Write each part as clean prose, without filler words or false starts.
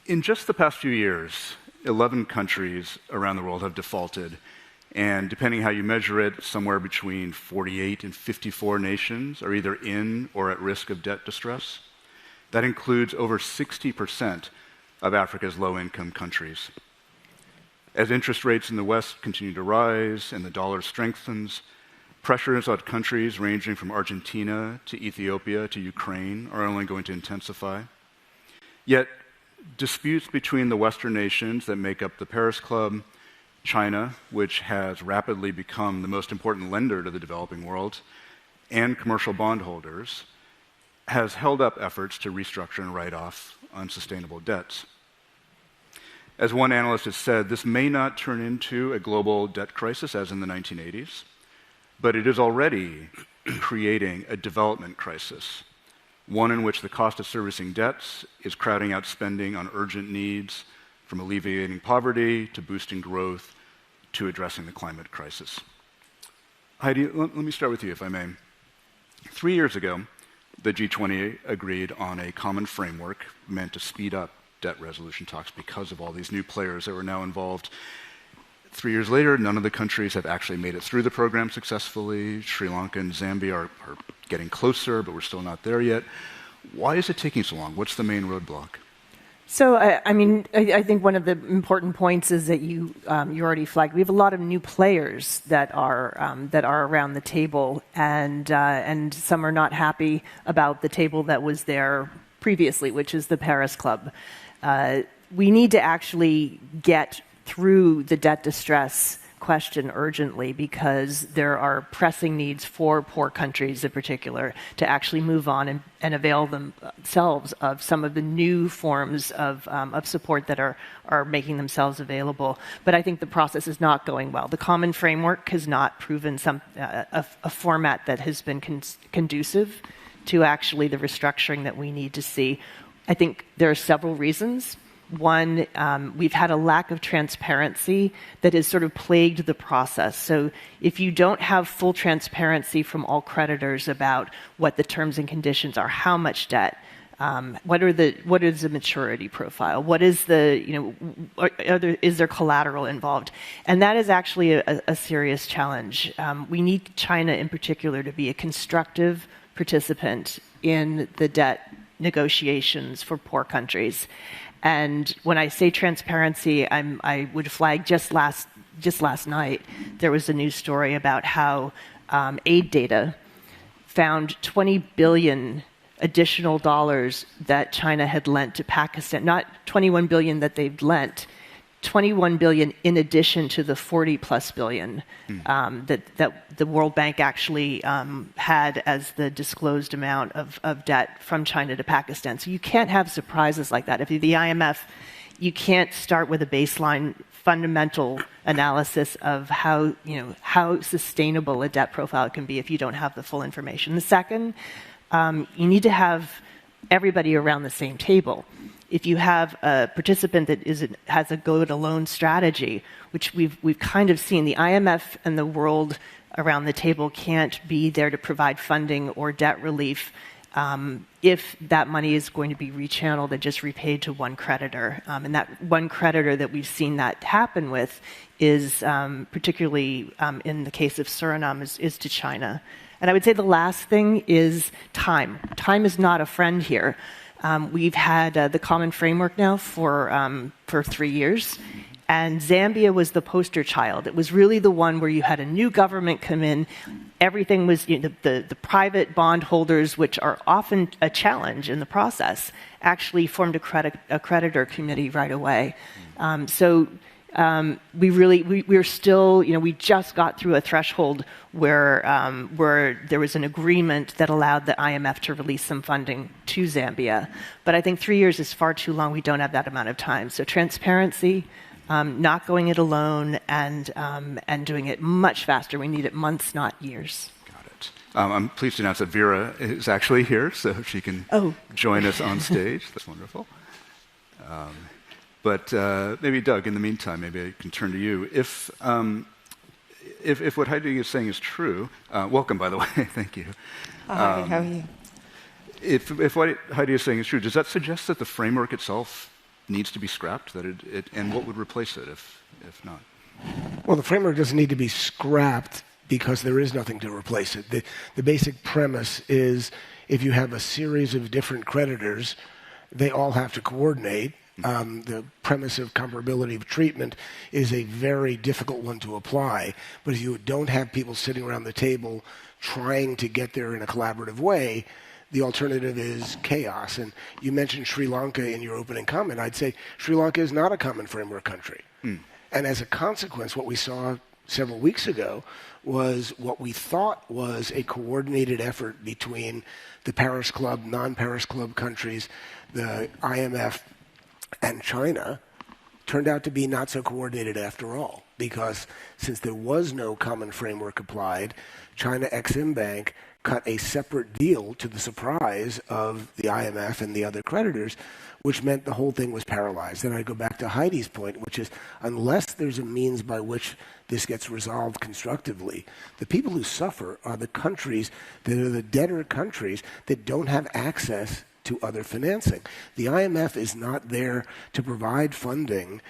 In just the past few years, 11 countries around the world have defaulted. And depending how you measure it, somewhere between 48 and 54 nations are either in or at risk of debt distress. That includes over 60% of Africa's low-income countries. As interest rates in the West continue to rise and the dollar strengthens, pressures on countries ranging from Argentina to Ethiopia to Ukraine are only going to intensify. Yet, disputes between the Western nations that make up the Paris Club, China, which has rapidly become the most important lender to the developing world, and commercial bondholders, has held up efforts to restructure and write off unsustainable debts. As one analyst has said, this may not turn into a global debt crisis as in the 1980s, but it is already creating a development crisis, one in which the cost of servicing debts is crowding out spending on urgent needs, from alleviating poverty to boosting growth to addressing the climate crisis. Heidi, let me start with you, if I may. 3 years ago, the G20 agreed on a common framework meant to speed up debt resolution talks because of all these new players that were now involved. 3 years later, none of the countries have actually made it through the program successfully. Sri Lanka and Zambia are getting closer, but we're still not there yet. Why is it taking so long? What's the main roadblock? So, I think one of the important points is that you already flagged. We have a lot of new players that are around the table, and some are not happy about the table that was there previously, which is the Paris Club. We need to actually get through the debt distress question urgently because there are pressing needs for poor countries in particular to actually move on and avail themselves of some of the new forms of support that are making themselves available. But I think the process is not going well. The common framework has not proven a format that has been conducive to actually the restructuring that we need to see. I think there are several reasons. One, we've had a lack of transparency that has sort of plagued the process. So if you don't have full transparency from all creditors about what the terms and conditions are, how much debt, what is the maturity profile, what is is there collateral involved? And that is actually a serious challenge. We need China in particular to be a constructive participant in the debt negotiations for poor countries. And when I say transparency, I would flag just last night, there was a news story about how aid data found 20 billion additional dollars that China had lent to Pakistan, not 21 billion that they've lent, 21 billion in addition to the 40 plus billion that the World Bank actually had as the disclosed amount of debt from China to Pakistan. So you can't have surprises like that. If you're the IMF, you can't start with a baseline fundamental analysis of how sustainable a debt profile can be if you don't have the full information. The second, you need to have everybody around the same table. If you have a participant that has a go-it-alone strategy, which we've kind of seen, the IMF and the world around the table can't be there to provide funding or debt relief if that money is going to be rechanneled and just repaid to one creditor. And that one creditor that we've seen that happen with is, particularly in the case of Suriname, is to China. And I would say the last thing is time. Time is not a friend here. We've had the common framework now for 3 years, and Zambia was the poster child. It was really the one where you had a new government come in. Everything was, the private bondholders, which are often a challenge in the process, actually formed a creditor committee right away. We're still, we just got through a threshold where there was an agreement that allowed the IMF to release some funding to Zambia. But I think 3 years is far too long. We don't have that amount of time. So transparency, not going it alone, and doing it much faster. We need it months, not years. Got it. I'm pleased to announce that Vera is actually here, so she can join us on stage. That's wonderful. But maybe, Doug, in the meantime, maybe I can turn to you. If what Heidi is saying is true, welcome, by the way. Thank you. Hi, how are you? If what Heidi is saying is true, does that suggest that the framework itself needs to be scrapped, and what would replace it if not? Well, the framework doesn't need to be scrapped because there is nothing to replace it. The basic premise is if you have a series of different creditors, they all have to coordinate. The premise of comparability of treatment is a very difficult one to apply, but if you don't have people sitting around the table trying to get there in a collaborative way, the alternative is chaos. And you mentioned Sri Lanka in your opening comment. I'd say Sri Lanka is not a common framework country. And as a consequence, what we saw several weeks ago was what we thought was a coordinated effort between the Paris Club, non-Paris Club countries, the IMF, and China turned out to be not so coordinated after all, because since there was no common framework applied, China Exim Bank cut a separate deal to the surprise of the IMF and the other creditors, which meant the whole thing was paralyzed. And I go back to Heidi's point, which is unless there's a means by which this gets resolved constructively, the people who suffer are the countries that are the debtor countries that don't have access to other financing. The IMF is not there to provide funding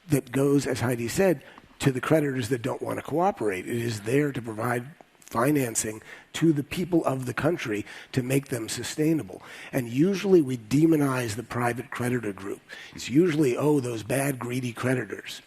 that goes, as Heidi said, to the creditors that don't want to cooperate. It is there to provide financing to the people of the country to make them sustainable. And usually we demonize the private creditor group. It's usually, those bad, greedy creditors.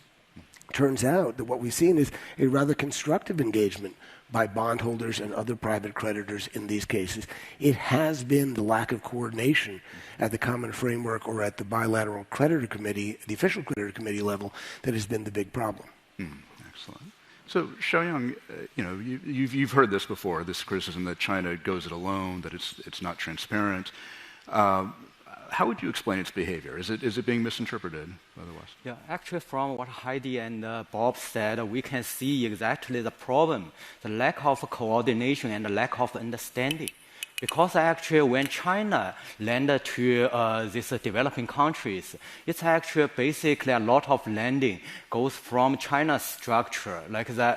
Turns out that what we've seen is a rather constructive engagement by bondholders and other private creditors in these cases. It has been the lack of coordination at the Common Framework or at the bilateral creditor committee, the official creditor committee level, that has been the big problem. Excellent. So, Xiaoyang, you've heard this before, this criticism that China goes it alone, that it's not transparent. How would you explain its behavior? Is it being misinterpreted by the West? Yeah, actually from what Heidi and Bob said, we can see exactly the problem, the lack of coordination and the lack of understanding. Because actually when China lended to these developing countries, it's actually basically a lot of lending goes from China's structure, like the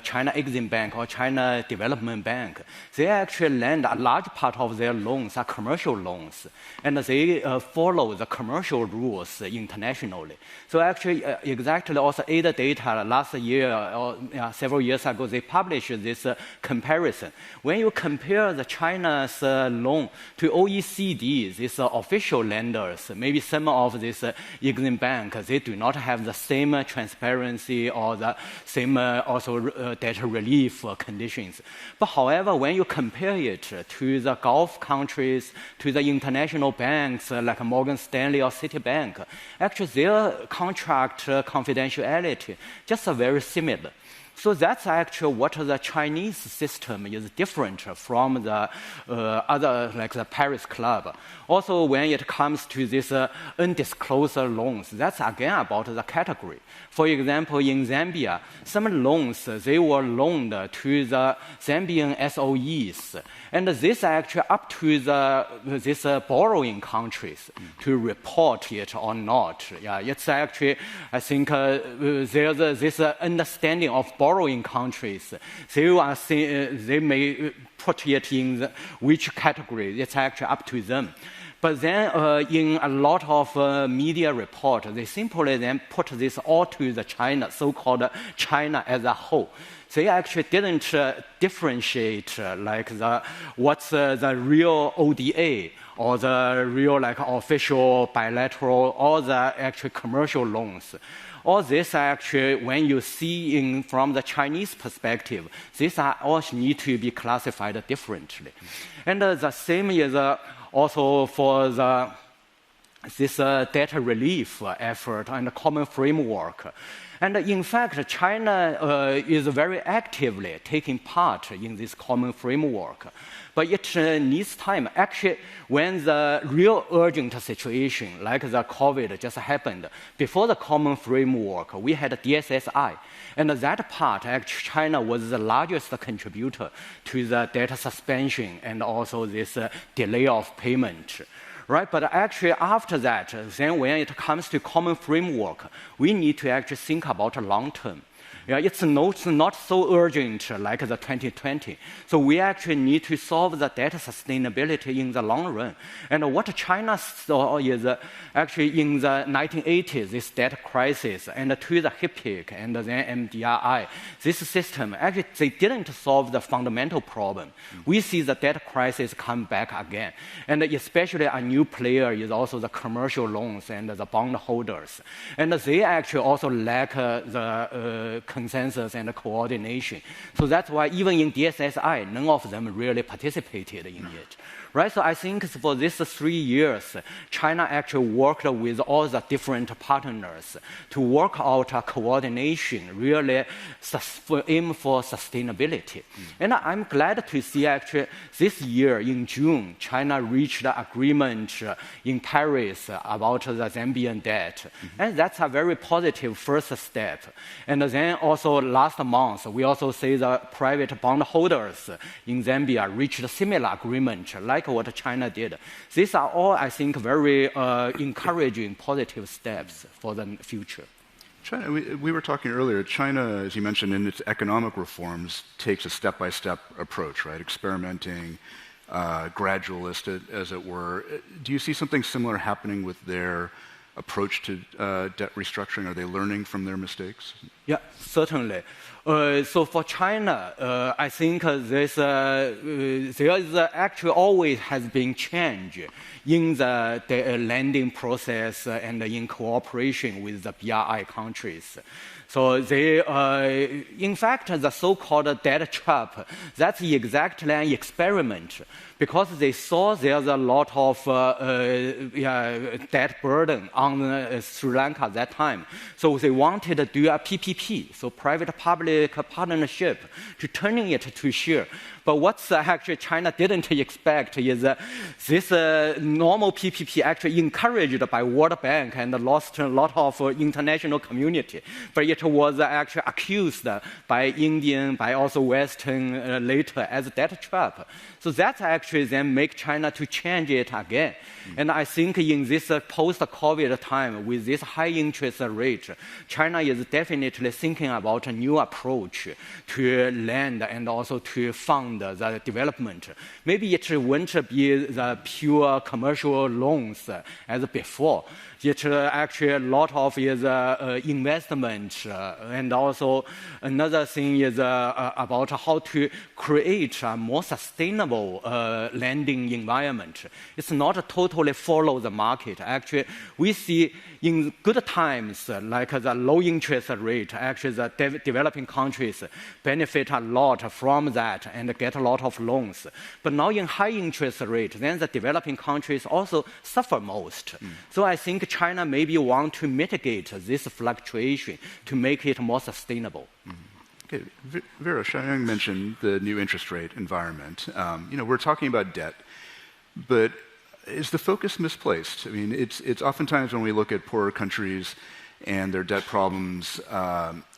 China Exim Bank or China Development Bank. They actually lend a large part of their loans are commercial loans, and they follow the commercial rules internationally. So actually exactly also AIDA data last year or several years ago, they published this comparison. When you compare the China's loan to OECD, these official lenders, maybe some of this Exim Bank, they do not have the same transparency or the same also debt relief conditions. But however, when you compare it to the Gulf countries, to the international banks like Morgan Stanley or Citibank, actually their contract confidentiality just very similar. So that's actually what the Chinese system is different from the other, like the Paris Club. Also, when it comes to this undisclosed loans, that's again about the category. For example, in Zambia, some loans, they were loaned to the Zambian SOEs. And this actually up to this borrowing countries to report it or not. Yeah, it's actually, I think there's this understanding of borrowing countries. They may put it in which category. It's actually up to them. But then in a lot of media report, they simply then put this all to the China, so-called China as a whole. They actually didn't differentiate what's the real ODA or the real official bilateral or the actual commercial loans. All this actually, when you see from the Chinese perspective, these are all need to be classified differently. And the same is also for this debt relief effort and the common framework. And in fact, China is very actively taking part in this common framework. But it needs time. Actually, when the real urgent situation, like the COVID just happened, before the common framework, we had DSSI. And that part, actually, China was the largest contributor to the debt suspension and also this delay of payment. Right, but actually after that, then when it comes to common framework, we need to actually think about long term. Yeah, it's not so urgent like the 2020. So we actually need to solve the debt sustainability in the long run. And what China saw is actually in the 1980s, this debt crisis, and to the HIPC and then MDRI, this system, actually they didn't solve the fundamental problem. We see the debt crisis come back again. And especially a new player is also the commercial loans and the bond holders. And they actually also lack the consensus and coordination. So that's why even in DSSI, none of them really participated in it. Right? So I think for these 3 years, China actually worked with all the different partners to work out a coordination, really aim for sustainability. And I'm glad to see actually this year in June, China reached an agreement in Paris about the Zambian debt. And that's a very positive first step. And then also last month, we also see the private bondholders in Zambia reached a similar agreement, like what China did. These are all, I think, very encouraging, positive steps for the future. China, we were talking earlier, China, as you mentioned, in its economic reforms, takes a step-by-step approach, right? Experimenting, gradualist, as it were. Do you see something similar happening with their approach to debt restructuring? Are they learning from their mistakes? Yeah, certainly. So for China, I think there is actually always has been change in the lending process and in cooperation with the BRI countries. So they, in fact, the so-called debt trap, that's exactly an experiment because they saw there's a lot of debt burden on Sri Lanka at that time. So they wanted to do a PPP, so private-public partnership, to turning it to share. But what's actually China didn't expect is this normal PPP actually encouraged by World Bank and lost a lot of international community. But it was actually accused by Indian, by also Western later as a debt trap. So that actually then make China to change it again. And I think in this post-COVID time, with this high interest rate, China is definitely thinking about a new approach to lend and also to fund the development. Maybe it won't be the pure commercial loans as before. It actually a lot of is investment, and also another thing is about how to create a more sustainable lending environment. It's not totally follow the market. Actually, we see in good times, like the low interest rate, actually the developing countries benefit a lot from that and get a lot of loans. But now in high interest rate, then the developing countries also suffer most. So I think China maybe want to mitigate this fluctuation to make it more sustainable. Okay, Vera Songwe mentioned the new interest rate environment. We're talking about debt, but is the focus misplaced? I mean, it's oftentimes when we look at poorer countries and their debt problems,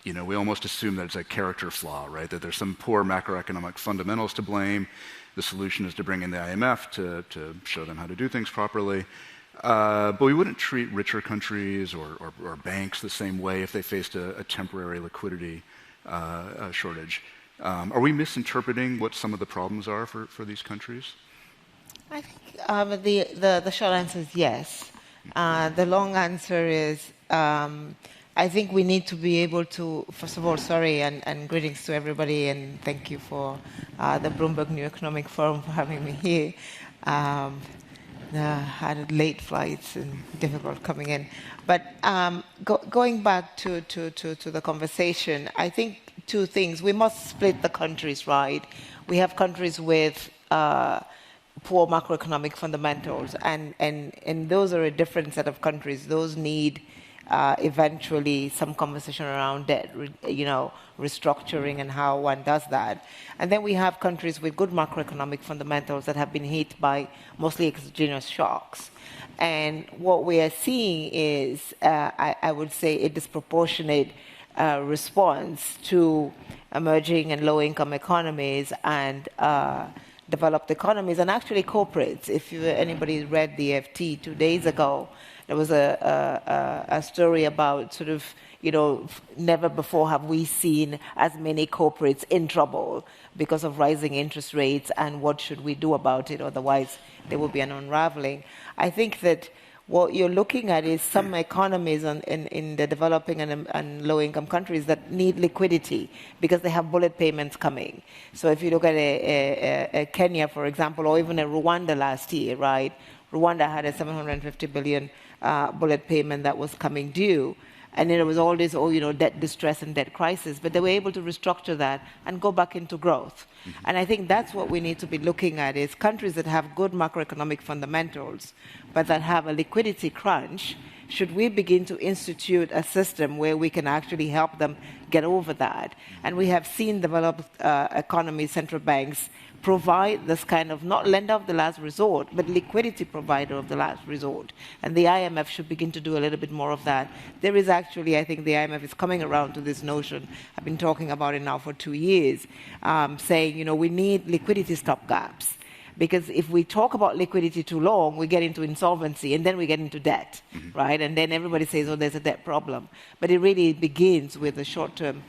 we almost assume that it's a character flaw, right? That there's some poor macroeconomic fundamentals to blame. The solution is to bring in the IMF to show them how to do things properly. But we wouldn't treat richer countries or banks the same way if they faced a temporary liquidity shortage. Are we misinterpreting what some of the problems are for these countries? I think the short answer is yes. The long answer is I think we need to be able to, first of all, sorry, and greetings to everybody, and thank you for the Bloomberg New Economic Forum for having me here. Had late flights and difficult coming in. But going back to the conversation, I think two things. We must split the countries, right? We have countries with poor macroeconomic fundamentals, and those are a different set of countries. Those need eventually some conversation around debt, restructuring and how one does that. And then we have countries with good macroeconomic fundamentals that have been hit by mostly exogenous shocks. And what we are seeing is, I would say, a disproportionate response to emerging and low-income economies and developed economies, and actually corporates. If anybody read the FT 2 days ago, there was a story about sort of, never before have we seen as many corporates in trouble because of rising interest rates, and what should we do about it? Otherwise, there will be an unraveling. I think that what you're looking at is some economies in the developing and low-income countries that need liquidity because they have bullet payments coming. So if you look at a Kenya, for example, or even a Rwanda last year, right? Rwanda had a 750 billion bullet payment that was coming due. And then there was all this, debt distress and debt crisis, but they were able to restructure that and go back into growth. Mm-hmm. And I think that's what we need to be looking at, is countries that have good macroeconomic fundamentals, but that have a liquidity crunch. Should we begin to institute a system where we can actually help them get over that? And we have seen developed economies, central banks, provide this kind of, not lender of the last resort, but liquidity provider of the last resort. And the IMF should begin to do a little bit more of that. There is actually, I think the IMF is coming around to this notion. I've been talking about it now for 2 years, saying, we need liquidity stopgaps. Because if we talk about liquidity too long, we get into insolvency, and then we get into debt, right? And then everybody says, there's a debt problem. But it really begins with a short-term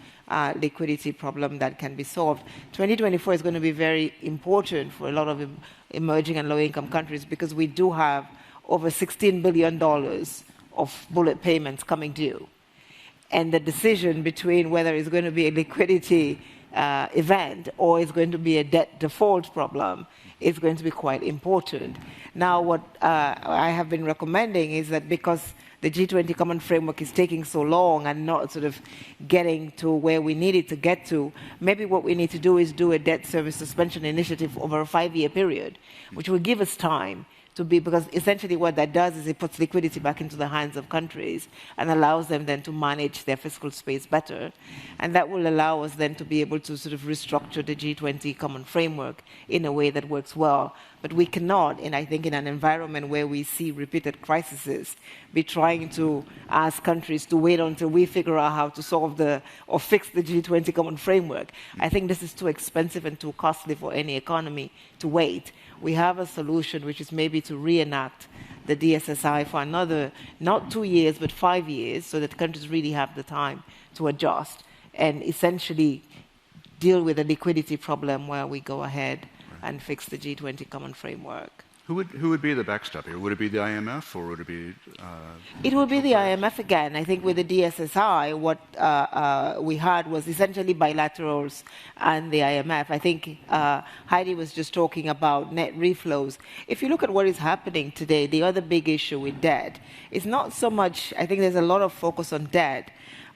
liquidity problem that can be solved. 2024 is going to be very important for a lot of emerging and low-income countries, because we do have over $16 billion of bullet payments coming due. And the decision between whether it's going to be a liquidity event or it's going to be a debt default problem is going to be quite important. Now, what I have been recommending is that because the G20 Common Framework is taking so long and not sort of getting to where we need it to get to, maybe what we need to do is do a debt service suspension initiative over a 5-year period, which will give us time to be, because essentially what that does is it puts liquidity back into the hands of countries and allows them then to manage their fiscal space better. And that will allow us then to be able to sort of restructure the G20 Common Framework in a way that works well. But we cannot, and I think in an environment where we see repeated crises, be trying to ask countries to wait until we figure out how to solve or fix the G20 Common Framework. I think this is too expensive and too costly for any economy to wait. We have a solution, which is maybe to reenact the DSSI for another, not 2 years, but 5 years, so that countries really have the time to adjust and essentially deal with the liquidity problem while we go ahead and fix the G20 Common Framework. Who would be the backstop here? Would it be the IMF, or would it be... It would be the IMF again. I think with the DSSI, what we had was essentially bilaterals and the IMF. I think Heidi was just talking about net reflows. If you look at what is happening today, the other big issue with debt is not so much, I think there's a lot of focus on debt,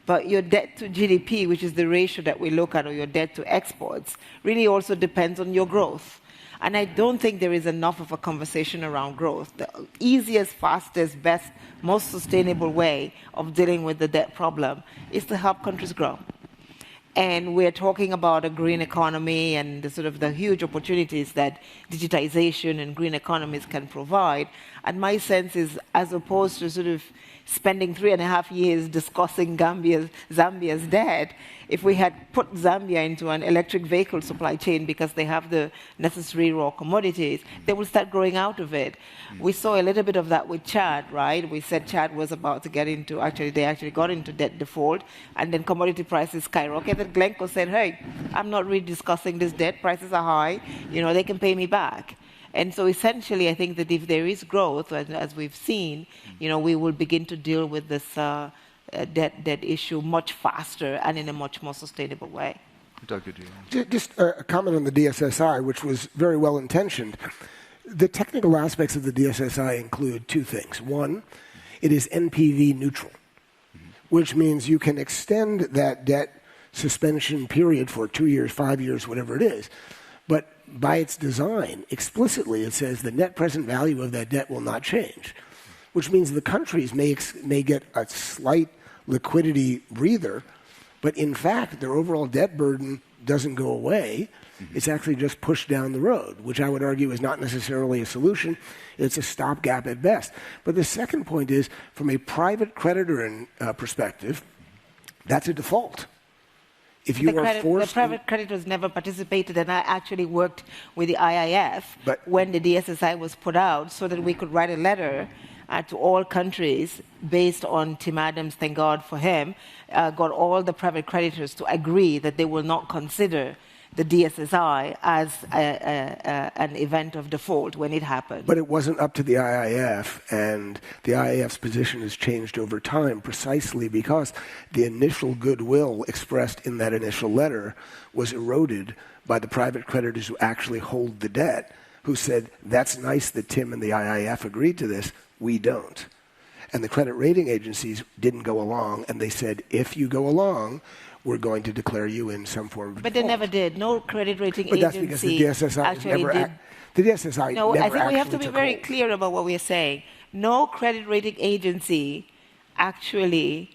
but your debt to GDP, which is the ratio that we look at, or your debt to exports, really also depends on your growth. And I don't think there is enough of a conversation around growth. The easiest, fastest, best, most sustainable way of dealing with the debt problem is to help countries grow. And we're talking about a green economy and the huge opportunities that digitization and green economies can provide. And my sense is, as opposed to spending 3.5 years discussing Zambia's debt, if we had put Zambia into an electric vehicle supply chain because they have the necessary raw commodities, they will start growing out of it. We saw a little bit of that with Chad, right? We said Chad was about to get into, they actually got into debt default, and then commodity prices skyrocketed. Glencore said, hey, I'm not really discussing this debt. Prices are high. They can pay me back. And so essentially, I think that if there is growth, as we've seen, we will begin to deal with this debt issue much faster and in a much more sustainable way. Doug, did you? Just a comment on the DSSI, which was very well intentioned. The technical aspects of the DSSI include two things. One, it is NPV neutral, which means you can extend that debt suspension period for 2 years, 5 years, whatever it is. But by its design, explicitly, it says the net present value of that debt will not change, which means the countries may get a slight liquidity breather, but in fact, their overall debt burden doesn't go away. It's actually just pushed down the road, which I would argue is not necessarily a solution. It's a stopgap at best. But the second point is, from a private creditor perspective, that's a default. If you are forced, the private creditors never participated, and I actually worked with the IIF when the DSSI was put out so that we could write a letter to all countries based on Tim Adams, thank God for him, got all the private creditors to agree that they will not consider the DSSI as an event of default when it happened. But it wasn't up to the IIF, and the IIF's position has changed over time precisely because the initial goodwill expressed in that initial letter was eroded by the private creditors who actually hold the debt, who said, that's nice that Tim and the IIF agreed to this, we don't. And the credit rating agencies didn't go along, and they said, if you go along, we're going to declare you in some form of But default. they never did. No credit rating But that's agency because the DSSI actually did. The DSSI No, never I think we have to actually be took very hold. clear about what we are saying. No credit rating agency actually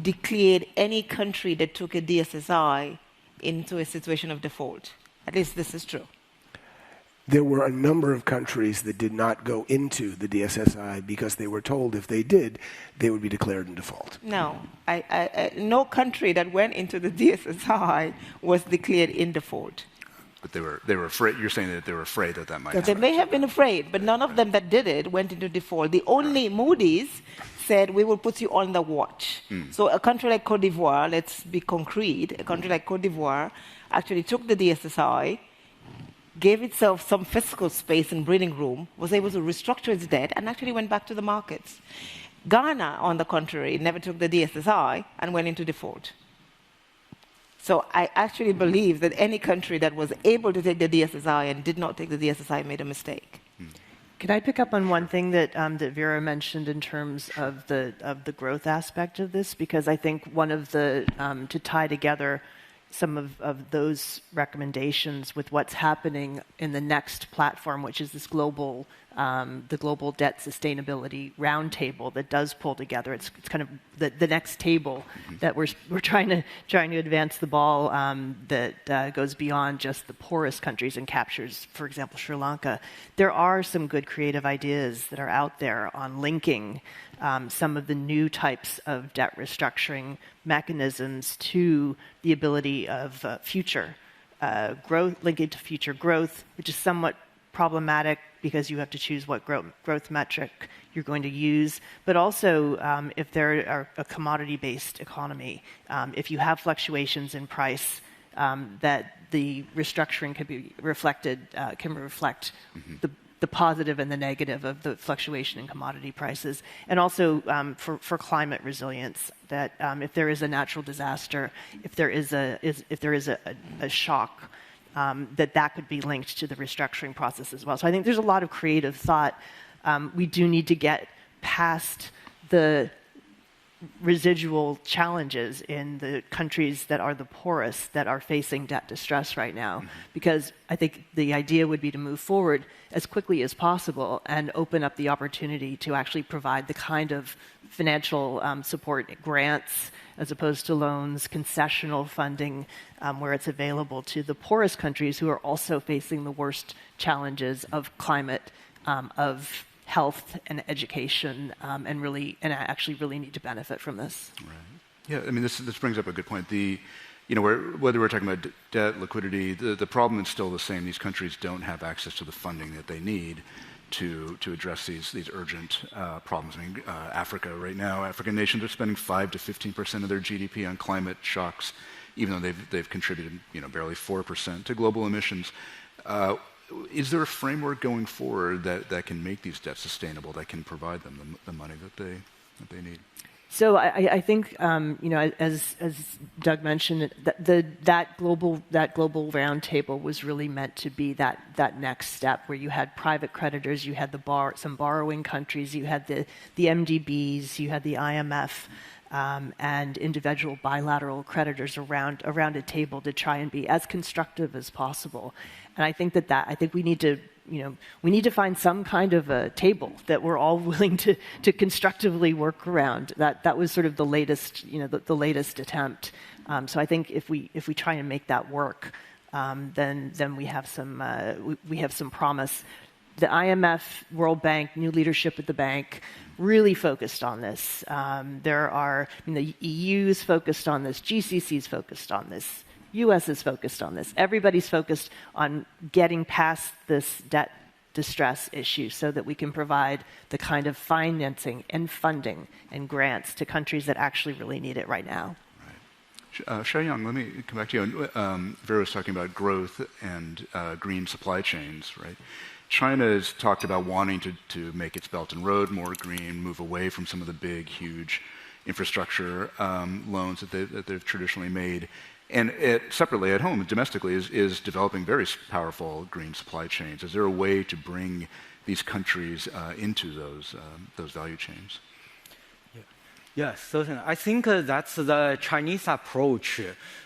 declared any country that took a DSSI into a situation of default. At least this is true. There were a number of countries that did not go into the DSSI because they were told if they did, they would be declared in default. No, no country that went into the DSSI was declared in default. But they were afraid. You're saying that they were afraid that might They happen. may have been afraid, but none of them that did it went into default. The only Moody's said, we will put you on the watch. So a country like Cote d'Ivoire, let's be concrete, a country like Cote d'Ivoire actually took the DSSI, gave itself some fiscal space and breathing room, was able to restructure its debt, and actually went back to the markets. Ghana, on the contrary, never took the DSSI and went into default. So I actually believe that any country that was able to take the DSSI and did not take the DSSI made a mistake. Could I pick up on one thing that that Vera mentioned in terms of the growth aspect of this? Because I think one of the to tie together some of those recommendations with what's happening in the next platform, which is this global the global debt sustainability roundtable that does pull together. It's kind of the next table that we're trying to advance the ball that goes beyond just the poorest countries and captures, for example, Sri Lanka. There are some good creative ideas that are out there on linking some of the new types of debt restructuring mechanisms to the ability of future growth, linkage to future growth, which is somewhat problematic because you have to choose what growth metric you're going to use. But also, if there are a commodity-based economy, if you have fluctuations in price, that the restructuring can reflect the positive and the negative of the fluctuation in commodity prices, and also for climate resilience. That if there is a natural disaster, if there is a shock, that could be linked to the restructuring process as well. So I think there's a lot of creative thought. We do need to get past the residual challenges in the countries that are the poorest that are facing debt distress right now, because I think the idea would be to move forward as quickly as possible and open up the opportunity to actually provide the kind of financial support, grants as opposed to loans, concessional funding where it's available to the poorest countries who are also facing the worst challenges of climate, of health and education, and actually really need to benefit from this. Right. Yeah, I mean, this brings up a good point. Whether we're talking about debt, liquidity, the problem is still the same. These countries don't have access to the funding that they need to address these urgent problems. I mean, Africa right now, African nations are spending 5 to 15% of their GDP on climate shocks, even though they've contributed barely 4% to global emissions. Is there a framework going forward that can make these debts sustainable, that can provide them the money that they need? So I think as Doug mentioned, that global roundtable was really meant to be that next step where you had private creditors, you had some borrowing countries, you had the MDBs, you had the IMF. And individual bilateral creditors around a table to try and be as constructive as possible. And I think I think we need to find some kind of a table that we're all willing to constructively work around. That was sort of the latest, the latest attempt. So I think if we try and make that work, then we have some promise. The IMF, World Bank, new leadership at the bank really focused on this. The EU is focused on this, GCC is focused on this, US is focused on this. Everybody's focused on getting past this debt distress issue so that we can provide the kind of financing and funding and grants to countries that actually really need it right now. Xiaoyang, let me come back to you. Vera was talking about growth and green supply chains, right? China has talked about wanting to make its Belt and Road more green, move away from some of the big, huge infrastructure loans that they've traditionally made. And separately at home, domestically, is developing very powerful green supply chains. Is there a way to bring these countries into those value chains? Yes, certainly. I think that's the Chinese approach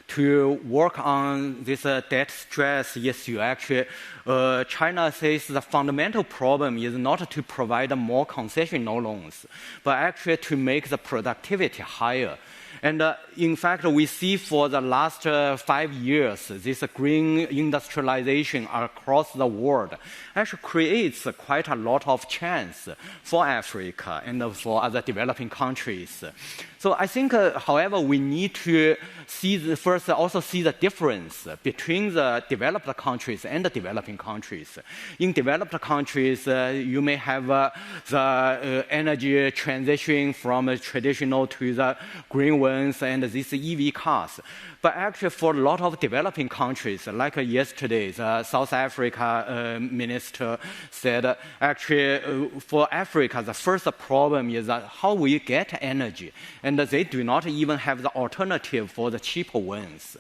to work on this debt stress issue. Actually, China says the fundamental problem is not to provide more concessional loans, but actually to make the productivity higher. And in fact, we see for the last 5 years, this green industrialization across the world actually creates quite a lot of chance for Africa and for other developing countries. So I think, however, we need to also see the difference between the developed countries and the developing countries. In developed countries, you may have the energy transition from traditional to the green ones and these EV cars. But actually, for a lot of developing countries, like yesterday, the South Africa minister said, actually, for Africa, the first problem is how we get energy. And they do not even have the alternative for the cheaper ones.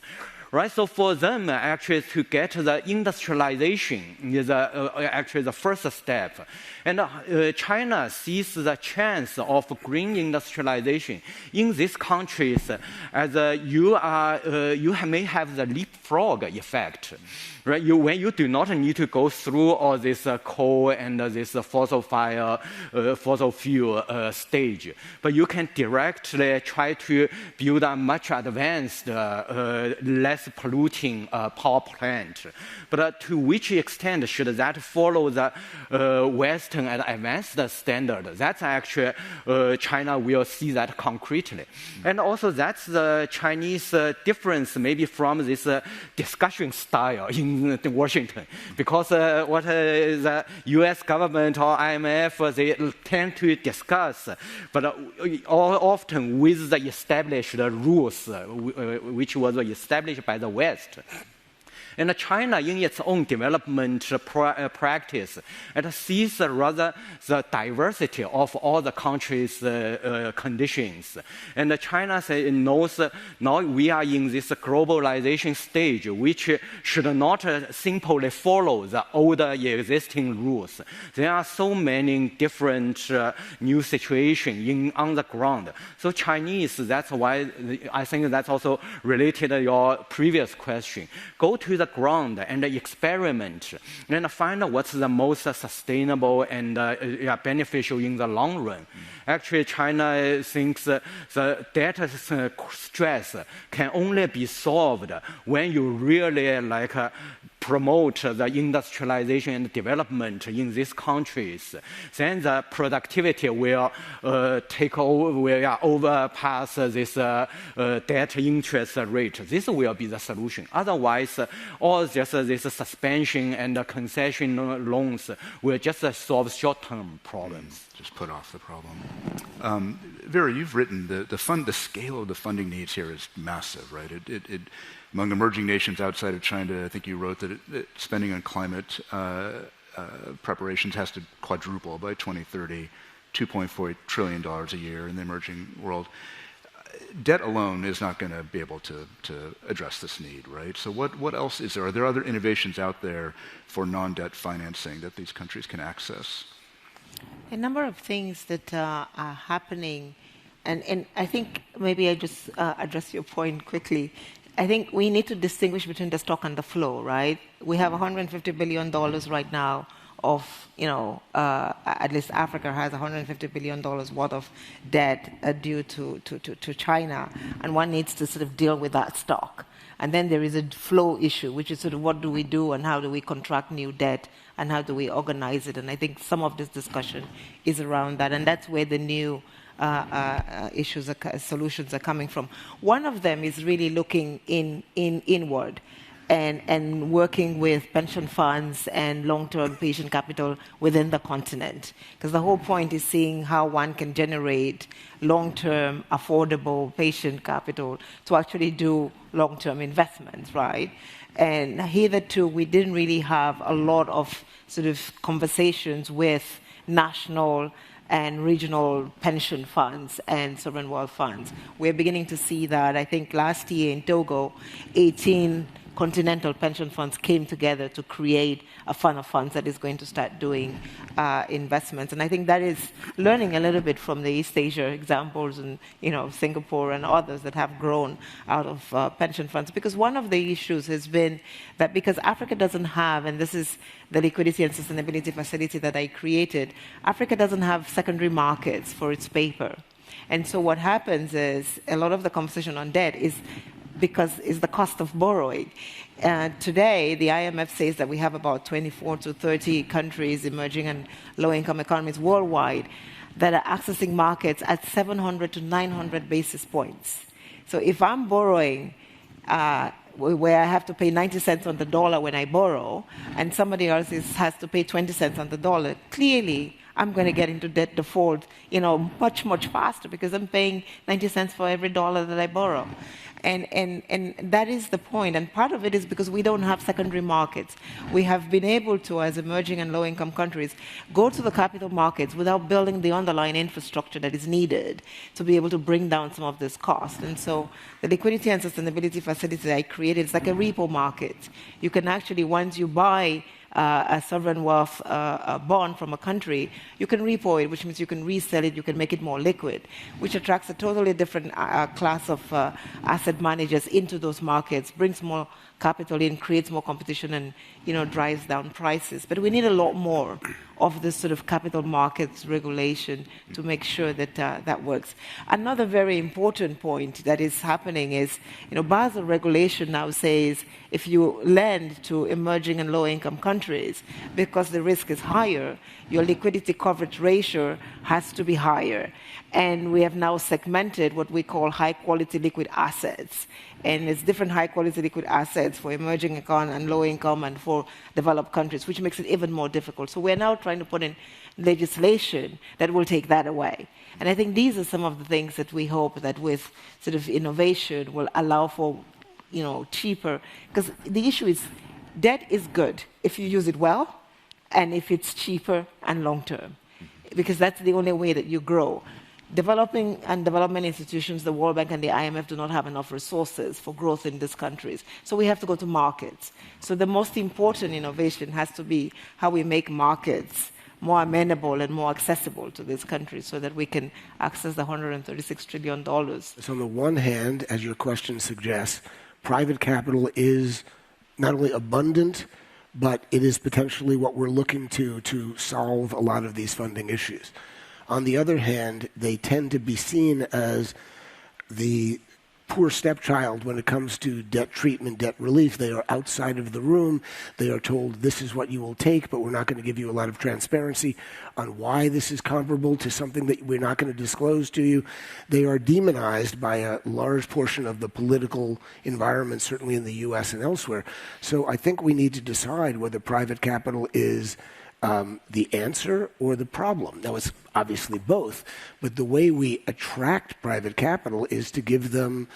Right, so for them, actually, to get the industrialization is actually the first step. And China sees the chance of green industrialization in these countries as you may have the leapfrog effect. Right, when you do not need to go through all this coal and this fossil fuel stage, but you can directly try to build a much advanced, less polluting power plant. But to which extent should that follow the Western and advanced standard? That's actually China will see that concretely. And also that's the Chinese difference maybe from this discussion style in Washington, because what the U.S. government or IMF, they tend to discuss, but often with the established rules, which was established by the West. And China, in its own development practice, it sees rather the diversity of all the countries' conditions. And China knows now we are in this globalization stage, which should not simply follow the older existing rules. There are so many different new situations on the ground. So Chinese, that's why I think that's also related to your previous question. Go to the ground and experiment and find out what's the most sustainable and beneficial in the long run. Actually, China thinks the debt stress can only be solved when you really promote the industrialization and development in these countries. Then the productivity will take over, will overpass this debt interest rate. This will be the solution. Otherwise, all just this suspension and concession loans will just solve short-term problems. Just put off the problem. Vera, you've written the scale of the funding needs here is massive, right? Among emerging nations outside of China, I think you wrote that spending on climate preparations has to quadruple by 2030, $2.4 trillion a year in the emerging world. Debt alone is not going to be able to address this need, right? So what else is there? Are there other innovations out there for non-debt financing that these countries can access? A number of things that are happening, and I think maybe I just address your point quickly. I think we need to distinguish between the stock and the flow, right? We have $150 billion right now of, at least Africa has $150 billion worth of debt due to China, and one needs to sort of deal with that stock. And then there is a flow issue, which is sort of what do we do and how do we contract new debt and how do we organize it? And I think some of this discussion is around that, and that's where the new solutions are coming from. One of them is really looking inward. and working with pension funds and long-term patient capital within the continent. Because the whole point is seeing how one can generate long-term, affordable patient capital to actually do long-term investments, right? And hitherto, we didn't really have a lot of sort of conversations with national and regional pension funds and sovereign wealth funds. We're beginning to see that. I think last year in Togo, 18 continental pension funds came together to create a fund of funds that is going to start doing investments. And I think that is learning a little bit from the East Asia examples and, Singapore and others that have grown out of pension funds. Because one of the issues has been that because Africa doesn't have, and this is the Liquidity and Sustainability Facility that I created, Africa doesn't have secondary markets for its paper. And so what happens is a lot of the conversation on debt is because it's the cost of borrowing. Today, the IMF says that we have about 24 to 30 countries, emerging and low-income economies worldwide, that are accessing markets at 700 to 900 basis points. So if I'm borrowing where I have to pay 90 cents on the dollar when I borrow, and somebody else has to pay 20 cents on the dollar, clearly I'm going to get into debt default, much, much faster because I'm paying 90 cents for every dollar that I borrow. And that is the point. And part of it is because we don't have secondary markets. We have been able to, as emerging and low-income countries, go to the capital markets without building the underlying infrastructure that is needed to be able to bring down some of this cost. And so the Liquidity and Sustainability Facility that I created is like a repo market. You can actually, once you buy a sovereign wealth bond from a country, you can repo it, which means you can resell it, you can make it more liquid, which attracts a totally different class of asset managers into those markets, brings more capital in, creates more competition, and drives down prices. But we need a lot more of this sort of capital markets regulation to make sure that that works. Another very important point that is happening is, Basel regulation now says if you lend to emerging and low-income countries, because the risk is higher, your liquidity coverage ratio has to be higher. And we have now segmented what we call high-quality liquid assets. And it's different high-quality liquid assets for emerging and low-income and for developed countries, which makes it even more difficult. So we're now trying to put in legislation that will take that away. And I think these are some of the things that we hope that with sort of innovation will allow for, cheaper. Because the issue is debt is good if you use it well and if it's cheaper and long-term. Because that's the only way that you grow. Developing and development institutions, the World Bank and the IMF do not have enough resources for growth in these countries. So we have to go to markets. So the most important innovation has to be how we make markets more amenable and more accessible to these countries so that we can access the $136 trillion. So on the one hand, as your question suggests, private capital is not only abundant, but it is potentially what we're looking to solve a lot of these funding issues. On the other hand, they tend to be seen as the poor stepchild when it comes to debt treatment, debt relief. They are outside of the room. They are told this is what you will take, but we're not going to give you a lot of transparency on why this is comparable to something that we're not going to disclose to you. They are demonized by a large portion of the political environment, certainly in the U.S. and elsewhere. So I think we need to decide whether private capital is the answer or the problem. Now, it's obviously both, but the way we attract private capital is to give them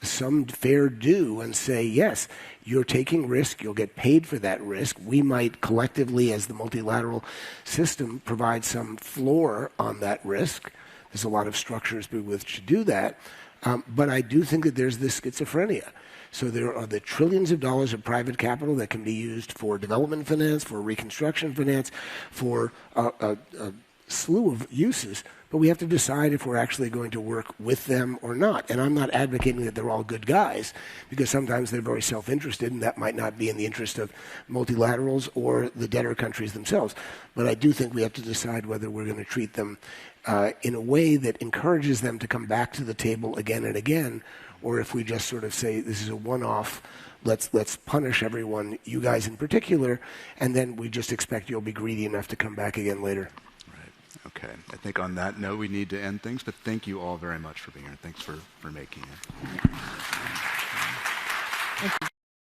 some fair due and say, yes, you're taking risk, you'll get paid for that risk. We might collectively, as the multilateral system, provide some floor on that risk. There's a lot of structures with which to do that, but I do think that there's this schizophrenia. So there are the trillions of dollars of private capital that can be used for development finance, for reconstruction finance, for a slew of uses. But we have to decide if we're actually going to work with them or not. And I'm not advocating that they're all good guys, because sometimes they're very self-interested, and that might not be in the interest of multilaterals or the debtor countries themselves. But I do think we have to decide whether we're going to treat them in a way that encourages them to come back to the table again and again, or if we just sort of say this is a one-off, let's punish everyone, you guys in particular, and then we just expect you'll be greedy enough to come back again later. Right. Okay. I think on that note, we need to end things, but thank you all very much for being here. Thanks for making it. Thank you.